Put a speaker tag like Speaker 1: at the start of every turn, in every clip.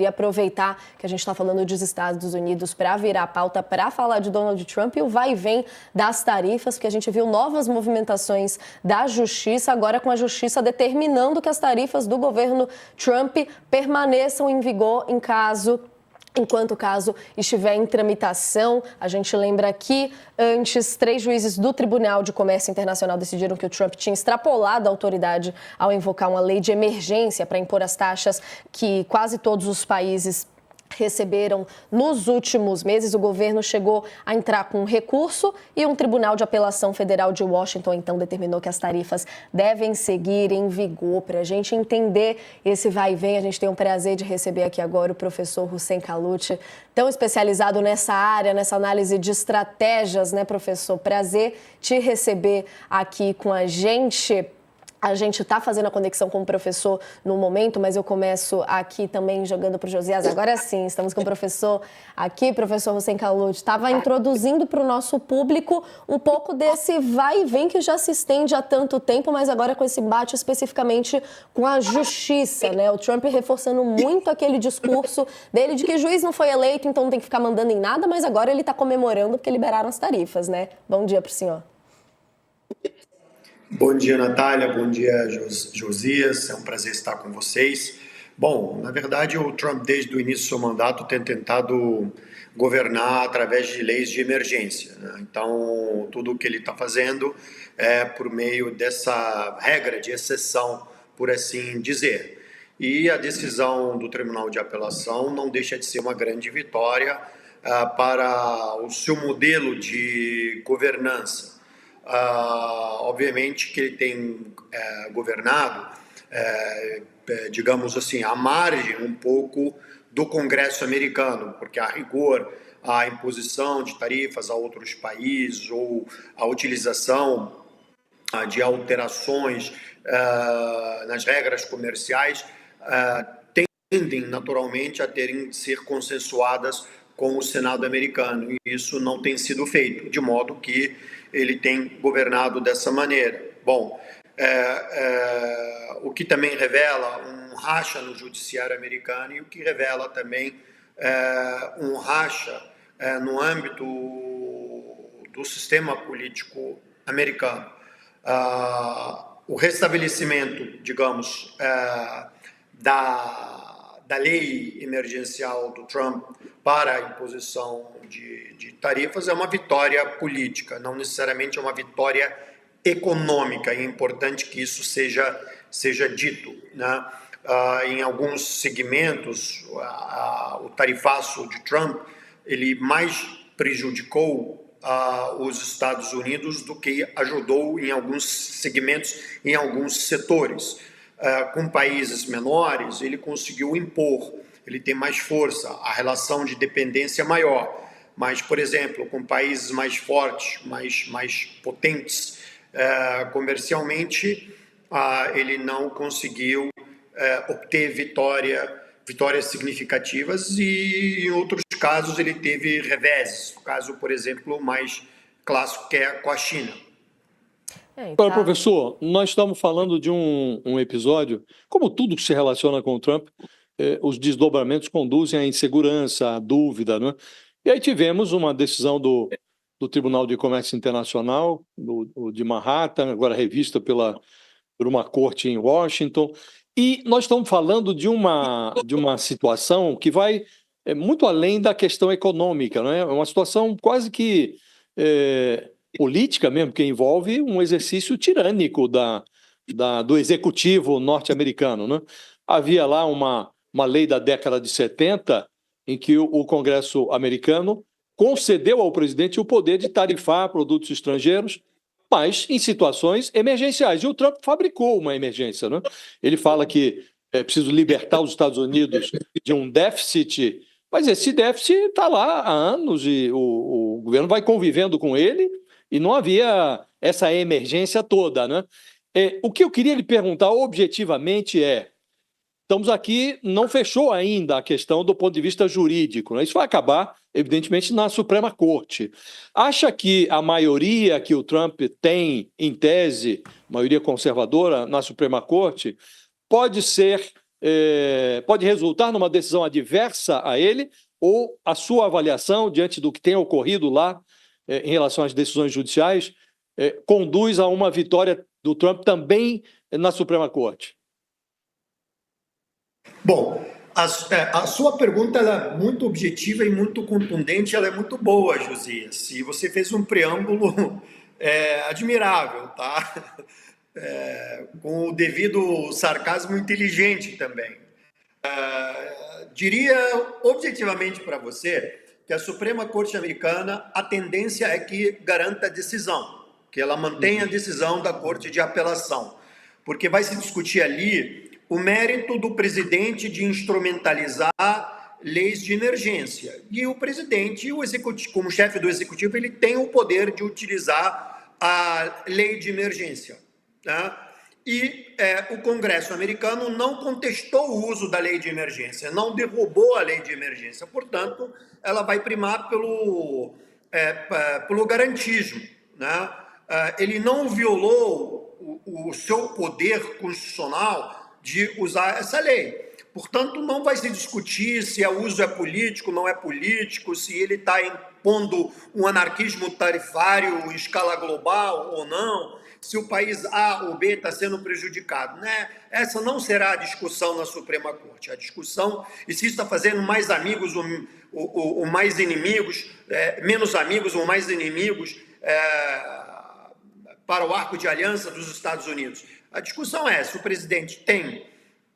Speaker 1: E aproveitar que a gente está falando dos Estados Unidos para virar a pauta, para falar de Donald Trump e o vai e vem das tarifas, porque a gente viu novas movimentações da Justiça, agora com a Justiça determinando que as tarifas do governo Trump permaneçam em vigor enquanto o caso estiver em tramitação. A gente lembra que antes 3 juízes do Tribunal de Comércio Internacional decidiram que o Trump tinha extrapolado a autoridade ao invocar uma lei de emergência para impor as taxas que quase todos os países receberam nos últimos meses. O governo chegou a entrar com um recurso e um Tribunal de Apelação Federal de Washington então determinou que as tarifas devem seguir em vigor. Para a gente entender esse vai e vem, a gente tem o prazer de receber aqui agora o professor Hussein Kaluch, tão especializado nessa área, nessa análise de estratégias, né, professor? Prazer te receber aqui com a gente. A gente está fazendo a conexão com o professor no momento, mas eu começo aqui também jogando para o Josias. Agora sim, estamos com o professor aqui, professor Hussein Kaluch. Estava introduzindo para o nosso público um pouco desse vai e vem que já se estende há tanto tempo, mas agora com esse embate especificamente com a justiça, né? O Trump reforçando muito aquele discurso dele de que juiz não foi eleito, então não tem que ficar mandando em nada, mas agora ele está comemorando porque liberaram as tarifas, né? Bom dia para o senhor.
Speaker 2: Bom dia, Natália. Bom dia, Josias. É um prazer estar com vocês. Bom, na verdade, o Trump, desde o início do seu mandato, tem tentado governar através de leis de emergência, né? Então, tudo o que ele está fazendo é por meio dessa regra de exceção, por assim dizer. E a decisão do Tribunal de Apelação não deixa de ser uma grande vitória para o seu modelo de governança. Obviamente que ele tem governado, digamos assim, à margem um pouco do Congresso americano, porque a rigor a imposição de tarifas a outros países ou a utilização de alterações nas regras comerciais tendem naturalmente a terem de ser consensuadas com o Senado americano, e isso não tem sido feito, de modo que ele tem governado dessa maneira. Bom, o que também revela um racha no judiciário americano e o que revela também um racha no âmbito do sistema político americano. O restabelecimento, digamos, da lei emergencial do Trump para a imposição de tarifas é uma vitória política, não necessariamente é uma vitória econômica, e é importante que isso seja dito, né? Em alguns segmentos, o tarifaço de Trump, ele mais prejudicou os Estados Unidos do que ajudou em alguns segmentos, em alguns setores. Com países menores, ele conseguiu impor, ele tem mais força, a relação de dependência é maior. Mas, por exemplo, com países mais fortes, mais potentes comercialmente, ele não conseguiu obter vitórias significativas, e em outros casos ele teve reveses. O caso, por exemplo, mais clássico, que é com a China.
Speaker 3: Agora, professor, nós estamos falando de um episódio, como tudo que se relaciona com o Trump, os desdobramentos conduzem à insegurança, à dúvida, né? E aí tivemos uma decisão do Tribunal de Comércio Internacional, de Manhattan, agora revista por uma corte em Washington, e nós estamos falando de uma situação que vai muito além da questão econômica, né? É uma situação quase que política mesmo, que envolve um exercício tirânico do executivo norte-americano, né? Havia lá uma lei da década de 70 em que o Congresso americano concedeu ao presidente o poder de tarifar produtos estrangeiros, mas em situações emergenciais. E o Trump fabricou uma emergência, né? Ele fala que é preciso libertar os Estados Unidos de um déficit, mas esse déficit está lá há anos e o governo vai convivendo com ele, e não havia essa emergência toda, né? O que eu queria lhe perguntar objetivamente estamos aqui, não fechou ainda a questão do ponto de vista jurídico, né? Isso vai acabar, evidentemente, na Suprema Corte. Acha que a maioria que o Trump tem, em tese, maioria conservadora, na Suprema Corte, pode ser pode resultar numa decisão adversa a ele, ou a sua avaliação diante do que tem ocorrido lá em relação às decisões judiciais conduz a uma vitória do Trump também na Suprema Corte?
Speaker 2: Bom, a sua pergunta ela é muito objetiva e muito contundente, ela é muito boa, Josias. E você fez um preâmbulo admirável, tá? Com o devido sarcasmo inteligente também. Diria objetivamente para você que a Suprema Corte Americana, a tendência é que garanta a decisão, que ela mantenha a decisão da Corte de Apelação, porque vai se discutir ali o mérito do presidente de instrumentalizar leis de emergência. E o presidente, o executivo, como chefe do executivo, ele tem o poder de utilizar a lei de emergência, tá? E o Congresso americano não contestou o uso da lei de emergência, não derrubou a lei de emergência. Portanto, ela vai primar pelo garantismo, né? Ele não violou o seu poder constitucional de usar essa lei. Portanto, não vai se discutir se o uso é político, não é político, se ele está impondo um anarquismo tarifário em escala global ou não, se o país A ou B está sendo prejudicado, né? Essa não será a discussão na Suprema Corte. A discussão, e se isso está fazendo mais amigos ou mais inimigos, menos amigos ou mais inimigos para o arco de aliança dos Estados Unidos. A discussão é se o presidente tem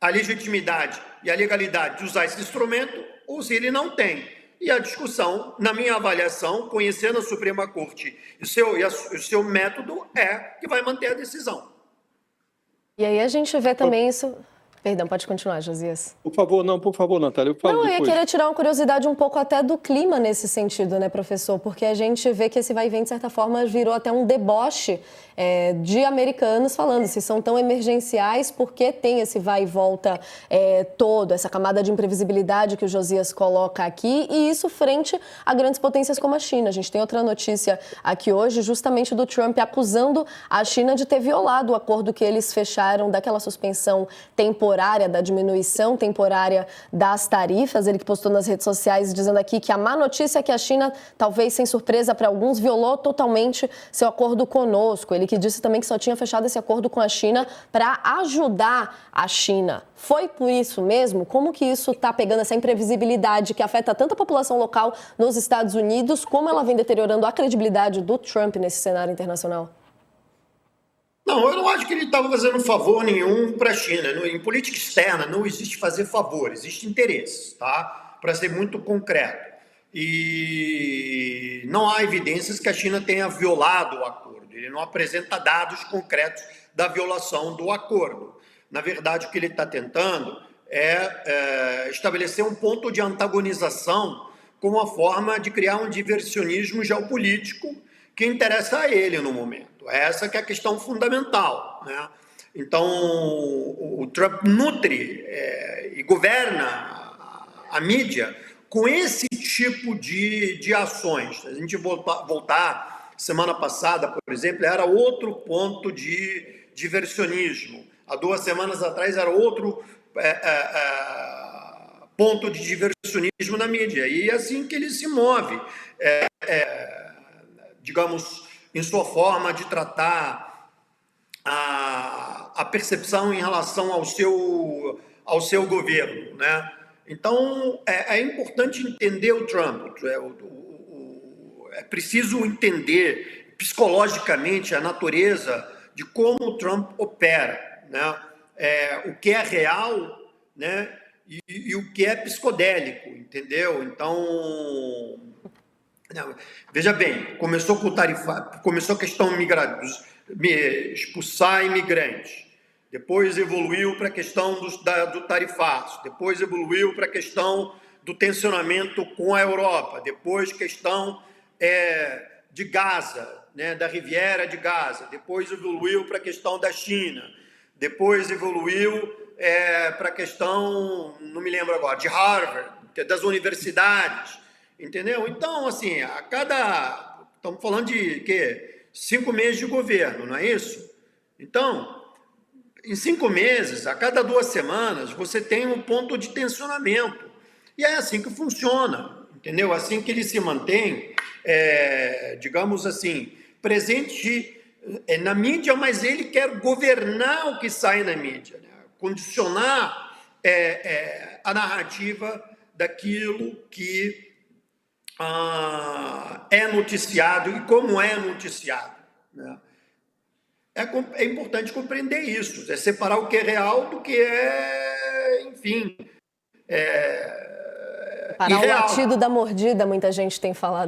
Speaker 2: a legitimidade e a legalidade de usar esse instrumento ou se ele não tem. E a discussão, na minha avaliação, conhecendo a Suprema Corte e o seu método, é que vai manter a decisão.
Speaker 1: E aí a gente vê também isso... Perdão, pode continuar, Josias.
Speaker 3: Por favor, Natália, eu falo depois.
Speaker 1: Eu ia querer tirar uma curiosidade um pouco até do clima nesse sentido, né, professor? Porque a gente vê que esse vai e vem, de certa forma, virou até um deboche de americanos falando se são tão emergenciais, porque tem esse vai e volta todo, essa camada de imprevisibilidade que o Josias coloca aqui, e isso frente a grandes potências como a China. A gente tem outra notícia aqui hoje, justamente do Trump acusando a China de ter violado o acordo que eles fecharam daquela suspensão temporária, da diminuição temporária das tarifas. Ele que postou nas redes sociais dizendo aqui que a má notícia é que a China, talvez sem surpresa para alguns, violou totalmente seu acordo conosco. Ele que disse também que só tinha fechado esse acordo com a China para ajudar a China. Foi por isso mesmo? Como que isso está pegando essa imprevisibilidade que afeta tanto a população local nos Estados Unidos, como ela vem deteriorando a credibilidade do Trump nesse cenário internacional?
Speaker 2: Não, eu não acho que ele estava fazendo favor nenhum para a China. Em política externa não existe fazer favor, existe interesse, tá? Para ser muito concreto. E não há evidências que a China tenha violado o acordo. Ele não apresenta dados concretos da violação do acordo. Na verdade, o que ele está tentando é estabelecer um ponto de antagonização como uma forma de criar um diversionismo geopolítico que interessa a ele no momento. Essa que é a questão fundamental, né? Então, o Trump nutre e governa a mídia com esse tipo de ações. Se a gente voltar semana passada, por exemplo, era outro ponto de diversionismo. Há 2 semanas atrás era outro ponto de diversionismo na mídia. E é assim que ele se move, digamos, em sua forma de tratar a percepção em relação ao seu governo, né? Então, é importante entender o Trump. É preciso entender psicologicamente a natureza de como o Trump opera, né? O que é real, né? E o que é psicodélico, entendeu? Então, veja bem, começou a questão expulsar imigrantes, depois evoluiu para a questão do tarifaço, depois evoluiu para a questão do tensionamento com a Europa, depois questão de Gaza, né, da Riviera de Gaza, depois evoluiu para a questão da China, depois evoluiu para a questão, não me lembro agora, de Harvard, das universidades, entendeu? Então, assim, estamos falando de 5 meses de governo, não é isso? Então, em 5 meses, a cada 2 semanas, você tem um ponto de tensionamento. E é assim que funciona, entendeu? Assim que ele se mantém, digamos assim, presente na mídia, mas ele quer governar o que sai na mídia, né? Condicionar a narrativa daquilo que é noticiado e como é noticiado, né? É importante compreender isso, separar o que é real do que é, enfim,
Speaker 1: Parar o latido da mordida, muita gente tem falado.